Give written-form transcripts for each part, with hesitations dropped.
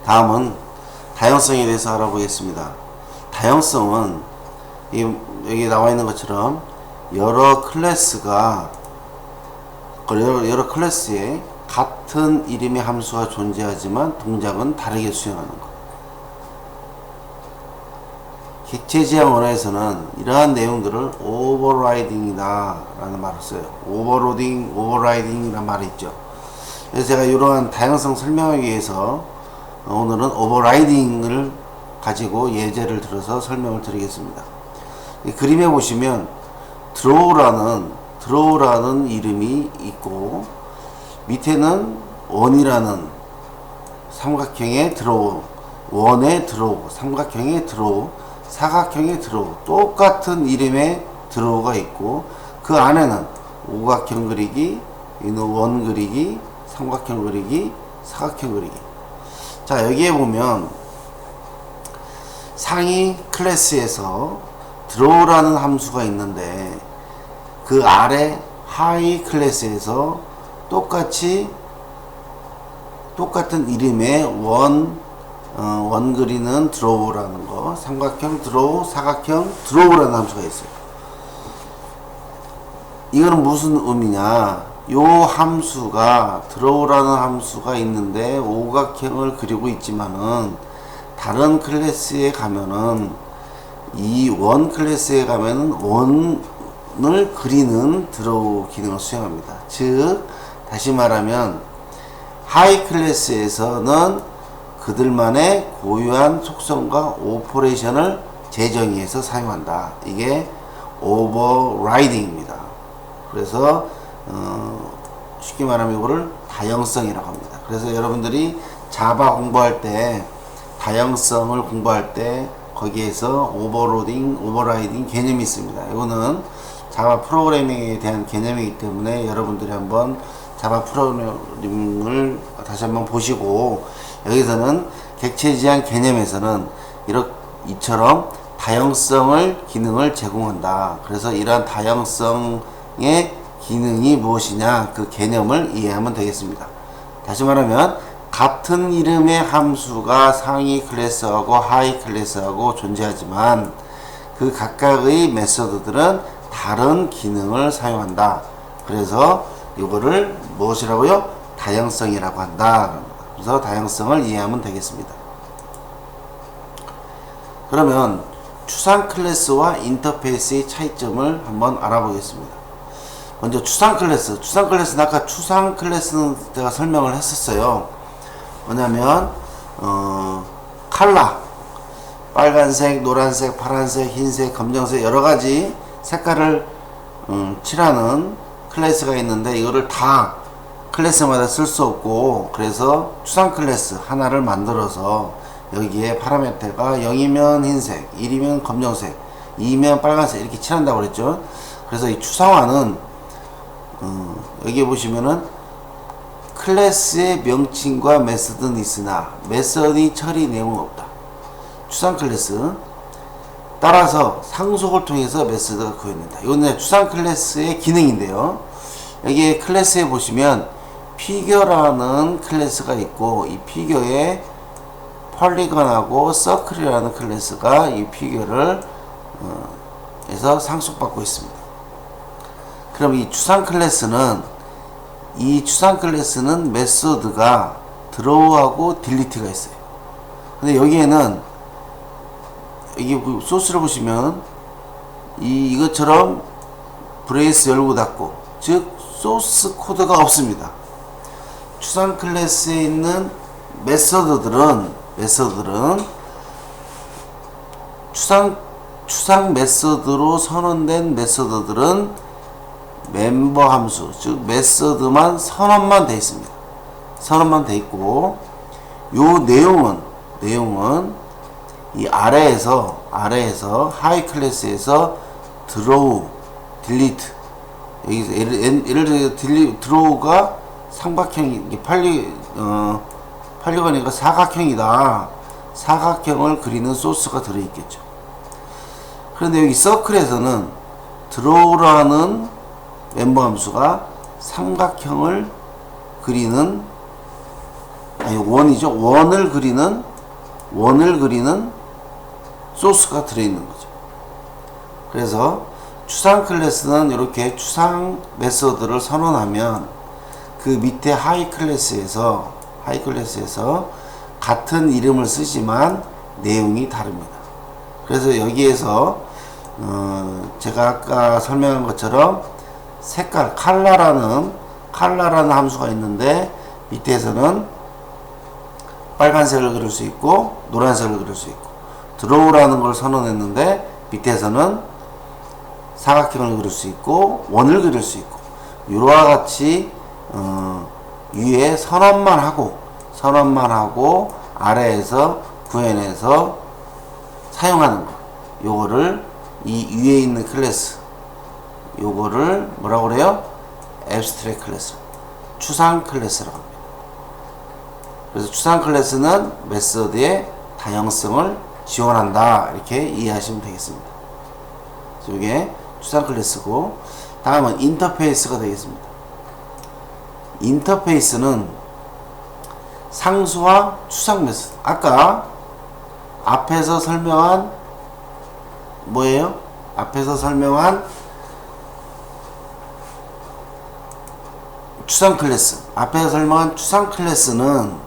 다음은 다양성에 대해서 알아보겠습니다. 다양성은 여기 나와 있는 것처럼 여러 클래스가 여러 클래스에 같은 이름의 함수가 존재하지만 동작은 다르게 수행하는 것. 객체지향 언어에서는 이러한 내용들을 오버라이딩이다 라는 말을 써요. 오버로딩, 오버라이딩이라는 말이 있죠. 그래서 제가 이러한 다양성 설명하기 위해서 오늘은 오버라이딩을 가지고 예제를 들어서 설명을 드리겠습니다. 이 그림에 보시면 드로우라는 이름이 있고 밑에는 원이라는 삼각형의 드로우, 원의 드로우, 삼각형의 드로우, 사각형의 드로우, 똑같은 이름의 드로우가 있고 그 안에는 오각형 그리기, 원 그리기, 삼각형 그리기, 사각형 그리기. 자, 여기에 보면 상위 클래스에서 드로우라는 함수가 있는데 그 아래 하위 클래스에서 똑같은 이름의 원 그리는 드로우라는 거, 삼각형 드로우, 사각형 드로우라는 함수가 있어요. 이거는 무슨 의미냐? 요 함수가 드로우라는 함수가 있는데 오각형을 그리고 있지만은 다른 클래스에 가면은 이 원 클래스에 가면은 원을 그리는 드로우 기능을 수행합니다. 즉 다시 말하면 하이 클래스에서는 그들만의 고유한 속성과 오퍼레이션을 재정의해서 사용한다. 이게 오버라이딩입니다. 그래서 쉽게 말하면 이거를 다양성이라고 합니다. 그래서 여러분들이 자바 공부할 때 다양성을 공부할 때 거기에서 오버로딩, 오버라이딩 개념이 있습니다. 이거는 자바 프로그래밍에 대한 개념이기 때문에 여러분들이 한번 자바 프로그래밍을 다시 한번 보시고 여기서는 객체지향 개념에서는 이처럼 다양성을 기능을 제공한다. 그래서 이러한 다양성의 기능이 무엇이냐 그 개념을 이해하면 되겠습니다. 다시 말하면 같은 이름의 함수가 상위 클래스하고 하위 클래스하고 존재하지만 그 각각의 메소드들은 다른 기능을 사용한다. 그래서 이거를 무엇이라고요? 다양성이라고 한다. 그래서 다양성을 이해하면 되겠습니다. 그러면 추상 클래스와 인터페이스의 차이점을 한번 알아보겠습니다. 먼저 추상 클래스는 아까 추상 클래스는 제가 설명을 했었어요. 뭐냐면 컬러, 빨간색, 노란색, 파란색, 흰색, 검정색 여러가지 색깔을 칠하는 클래스가 있는데 이거를 다 클래스마다 쓸 수 없고 그래서 추상 클래스 하나를 만들어서 여기에 파라미터가 0이면 흰색, 1이면 검정색, 2면 빨간색 이렇게 칠한다고 그랬죠. 그래서 이 추상화는 여기 보시면은 클래스의 명칭과 메서드는 있으나 메서드 처리 내용은 없다. 추상 클래스 따라서 상속을 통해서 메서드가 구현된다. 이거는 추상 클래스의 기능인데요. 여기 클래스에 보시면 피겨라는 클래스가 있고 이 피겨에 폴리건하고 서클이라는 클래스가 이 피겨를 에서 상속받고 있습니다. 그럼 이 추상 클래스는 메소드가 드로우하고 딜리트가 있어요. 근데 여기에는 여기 소스를 보시면 이것처럼 브레이스 열고 닫고 즉 소스 코드가 없습니다. 추상 클래스에 있는 메소드들은 추상 메소드로 선언된 메소드들은 멤버 함수 즉 메소드만 선언만 되어 있습니다. 선언만 되어 있고 요 내용은 이 아래에서 하이 클래스에서 드로우, 딜리트 여기서 예를 들어 드로우가 삼각형이 팔리건이니까 사각형이다. 사각형을 그리는 소스가 들어있겠죠. 그런데 여기 서클에서는 드로우라는 멤버 함수가 삼각형을 그리는 아니 원이죠. 원을 그리는 소스가 들어있는 거죠. 그래서 추상 클래스는 이렇게 추상 메서드를 선언하면 그 밑에 하이 클래스에서 같은 이름을 쓰지만 내용이 다릅니다. 그래서 여기에서 제가 아까 설명한 것처럼 색깔 컬러라는 함수가 있는데 밑에서는 빨간색을 그릴 수 있고 노란색을 그릴 수 있고 드로우라는 걸 선언했는데 밑에서는 사각형을 그릴 수 있고 원을 그릴 수 있고 이와 같이 위에 선언만 하고 아래에서 구현해서 사용하는 거 요거를 이 위에 있는 클래스 요거를 뭐라고 그래요? 앱스트랙 클래스 추상 클래스라고 합니다. 그래서 추상 클래스는 메서드의 다양성을 지원한다 이렇게 이해하시면 되겠습니다. 이게 추상 클래스고 다음은 인터페이스가 되겠습니다. 인터페이스는 상수와 추상 메서드 아까 앞에서 설명한 뭐예요? 앞에서 설명한 추상 클래스는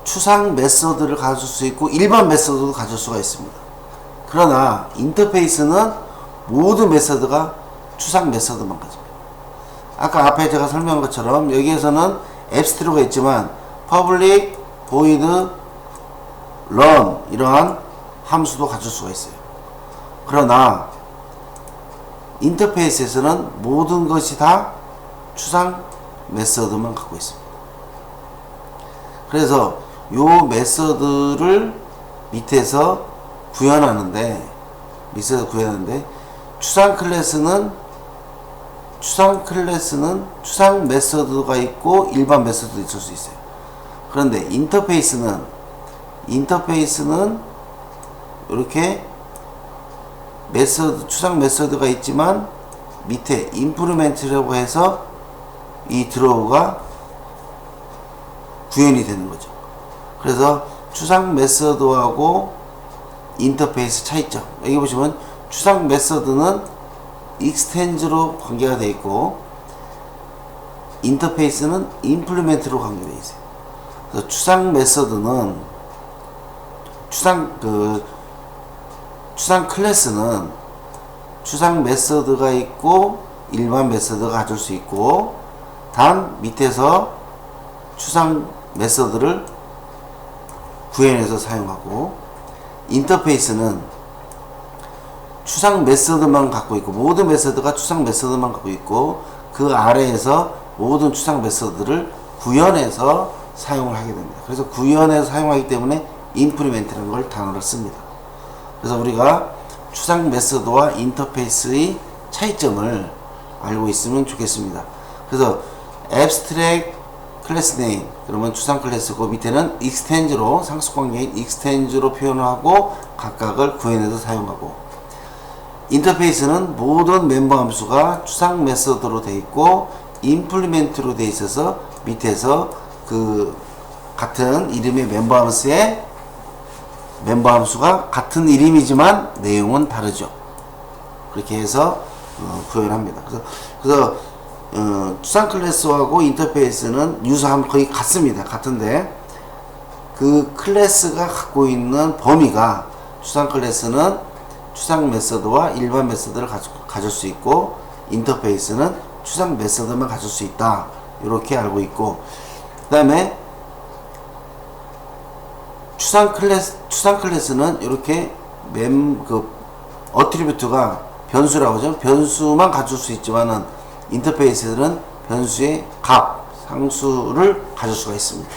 추상 메서드를 가질 수 있고 일반 메서드도 가질 수가 있습니다. 그러나 인터페이스는 모든 메서드가 추상 메서드만 가집니다. 아까 앞에 제가 설명한 것처럼 여기에서는 앱스트로가 있지만 public, void, run 이러한 함수도 가질 수가 있어요. 그러나 인터페이스에서는 모든 것이 다 추상 메서드만 갖고 있습니다. 그래서 요 메서드를 밑에서 구현하는데 추상 클래스는 추상 메서드가 있고 일반 메서드도 있을 수 있어요. 그런데 인터페이스는 이렇게 추상 메서드가 있지만 밑에 임프루멘트라고 해서 이 드로우가 구현이 되는 거죠. 그래서 추상 메서드하고 인터페이스 차이점 여기 보시면 추상 메서드는 익스텐즈로 관계가 되어 있고 인터페이스는 임플리멘트로 관계되어 있어요. 그래서 추상 메서드는 추상 클래스는 추상 메서드가 있고 일반 메서드가 가질 수 있고 단 밑에서 추상 메서드를 구현해서 사용하고 인터페이스는 추상 메서드만 갖고 있고 모든 메서드가 추상 메서드만 갖고 있고 그 아래에서 모든 추상 메서드를 구현해서 사용을 하게 됩니다. 그래서 구현해서 사용하기 때문에 임플리멘트라는 걸 단어를 씁니다. 그래서 우리가 추상 메서드와 인터페이스의 차이점을 알고 있으면 좋겠습니다. 그래서 abstract 클래스 네임 그러면 추상 클래스고 밑에는 익스텐즈로 상수관계인 익스텐즈로 표현을 하고 각각을 구현해서 사용하고 인터페이스는 모든 멤버 함수가 추상 메서드로 되어 있고 임플리멘트로 되어 있어서 밑에서 그 같은 이름의 멤버 함수가 같은 이름이지만 내용은 다르죠. 그렇게 해서 구현합니다. 그래서 추상 클래스하고 인터페이스는 유사함 거의 같습니다. 같은데 그 클래스가 갖고 있는 범위가 추상 클래스는 추상 메서드와 일반 메서드를 가질 수 있고 인터페이스는 추상 메서드만 가질 수 있다. 이렇게 알고 있고 그 다음에 추상 클래스는 이렇게 어트리뷰트가 변수라고 하죠. 변수만 가질 수 있지만은 인터페이스는 변수의 값, 상수를 가질 수가 있습니다.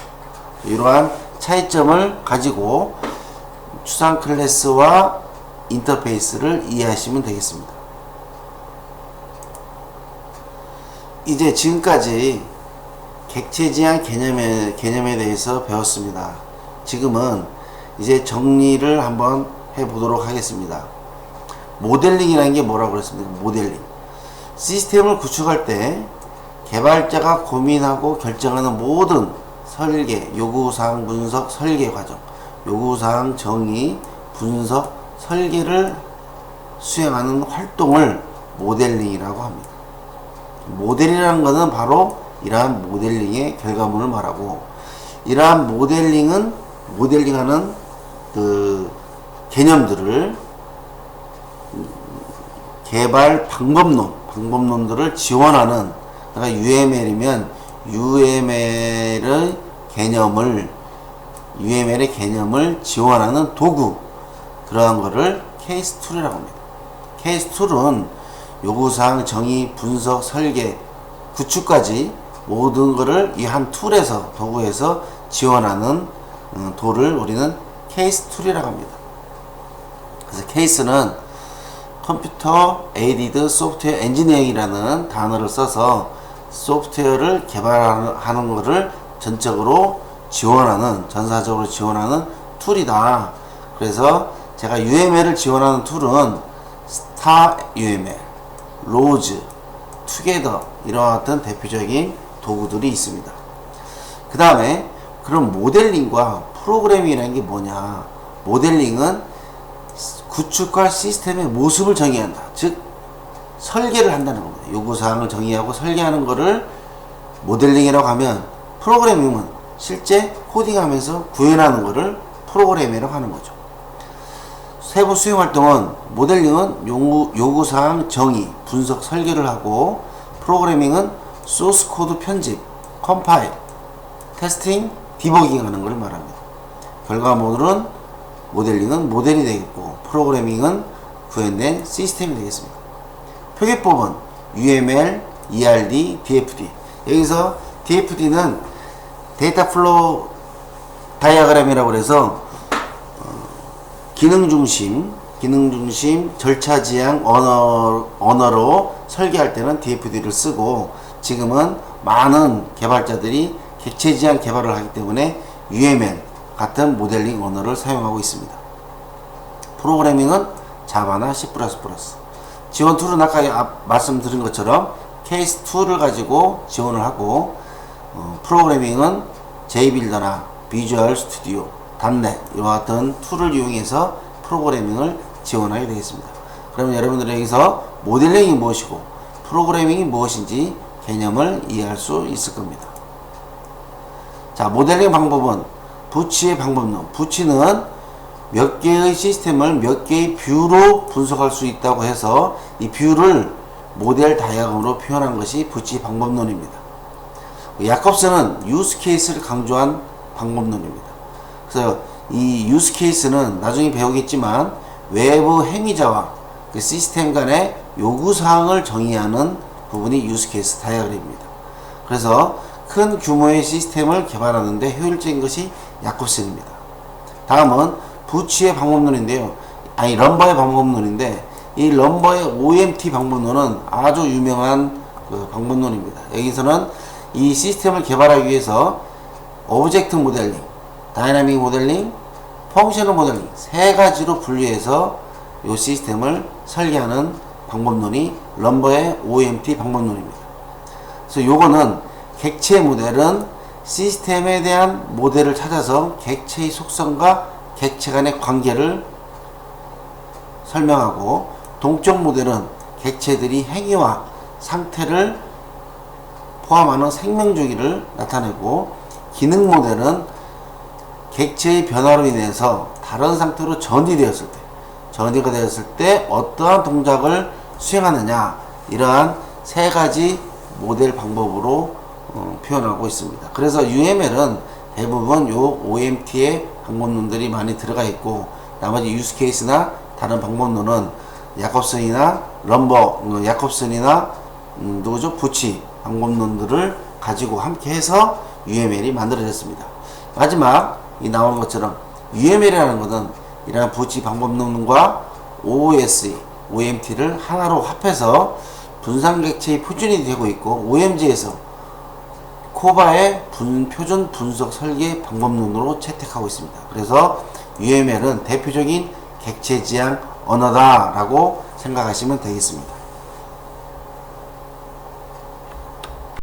이러한 차이점을 가지고 추상 클래스와 인터페이스를 이해하시면 되겠습니다. 이제 지금까지 객체 지향 개념에 대해서 배웠습니다. 지금은 이제 정리를 한번 해보도록 하겠습니다. 모델링이라는 게 뭐라고 그랬습니까? 모델링. 시스템을 구축할 때 개발자가 고민하고 결정하는 모든 설계, 요구사항 분석, 설계 과정, 요구사항 정의, 분석, 설계를 수행하는 활동을 모델링이라고 합니다. 모델이라는 것은 바로 이러한 모델링의 결과물을 말하고, 이러한 모델링하는 그 개념들을 개발 방법론들을 지원하는, 그러니까 UML이면 UML의 개념을 지원하는 도구, 그러한 거를 케이스 툴이라고 합니다. 케이스 툴은 요구사항 정의, 분석, 설계, 구축까지 모든 것을 이 한 툴에서, 도구에서 지원하는 도를 우리는 케이스 툴이라고 합니다. 그래서 케이스는 컴퓨터 에이디드 소프트웨어 엔지니어링이라는 단어를 써서 소프트웨어를 개발하는 것을 전적으로 전사적으로 지원하는 툴이다. 그래서 제가 UML을 지원하는 툴은 스타 UML, 로즈, 투게더, 이와 같은 대표적인 도구들이 있습니다. 그 다음에 그럼 모델링과 프로그래밍이라는 게 뭐냐? 모델링은 구축할 시스템의 모습을 정의한다. 즉 설계를 한다는 겁니다. 요구사항을 정의하고 설계하는 것을 모델링이라고 하면, 프로그래밍은 실제 코딩하면서 구현하는 것을 프로그래밍이라고 하는 거죠. 세부 수행 활동은, 모델링은 요구사항 정의, 분석, 설계를 하고, 프로그래밍은 소스 코드 편집, 컴파일, 테스팅, 디버깅 하는 걸 말합니다. 결과물은 모델링은 모델이 되겠고, 프로그래밍은 구현된 시스템이 되겠습니다. 표기법은 UML, ERD, DFD. 여기서 DFD는 데이터 플로우 다이어그램이라고 해서 기능 중심, 절차 지향 언어로 설계할 때는 DFD를 쓰고, 지금은 많은 개발자들이 객체 지향 개발을 하기 때문에 UML 같은 모델링 언어를 사용하고 있습니다. 프로그래밍은 자바나 C++. 지원 툴은 아까 말씀드린 것처럼 케이스 툴을 가지고 지원을 하고, 프로그래밍은 JBuilder나 비주얼 스튜디오, .NET 이와 같은 툴을 이용해서 프로그래밍을 지원하게 되겠습니다. 그러면 여러분들이 여기서 모델링이 무엇이고 프로그래밍이 무엇인지 개념을 이해할 수 있을 겁니다. 자, 모델링 방법은 부치의 방법론. 부치는 몇 개의 시스템을 몇 개의 뷰로 분석할 수 있다고 해서 이 뷰를 모델 다이아그램으로 표현한 것이 부치 방법론입니다. 야콥슨은 유스 케이스를 강조한 방법론입니다. 그래서 이 유스 케이스는 나중에 배우겠지만 외부 행위자와 그 시스템 간의 요구사항을 정의하는 부분이 유스 케이스 다이아그램입니다. 그래서 큰 규모의 시스템을 개발하는데 효율적인 것이 야콥슨입니다. 다음은 부치의 방법론인데요. 럼버의 방법론인데, 이 럼버의 OMT 방법론은 아주 유명한 그 방법론입니다. 여기서는 이 시스템을 개발하기 위해서 오브젝트 모델링, 다이나믹 모델링, 펑셔널 모델링 세 가지로 분류해서 이 시스템을 설계하는 방법론이 럼버의 OMT 방법론입니다. 그래서 요거는 객체 모델은 시스템에 대한 모델을 찾아서 객체의 속성과 객체 간의 관계를 설명하고, 동적 모델은 객체들이 행위와 상태를 포함하는 생명주기를 나타내고, 기능 모델은 객체의 변화로 인해서 다른 상태로 전이가 되었을 때 어떠한 동작을 수행하느냐, 이러한 세 가지 모델 방법으로 표현하고 있습니다. 그래서 UML은 대부분 요 OMT의 방법론들이 많이 들어가 있고, 나머지 유스 케이스나 다른 방법론은 야콥슨이나 부치 방법론들을 가지고 함께 해서 UML이 만들어졌습니다. 마지막 이 나오는 것처럼 UML이라는 것은 이러한 부치 방법론과 OMT를 하나로 합해서 분산객체의 표준이 되고 있고, OMG에서 코바의 표준 분석 설계 방법론으로 채택하고 있습니다. 그래서 UML은 대표적인 객체 지향 언어다라고 생각하시면 되겠습니다.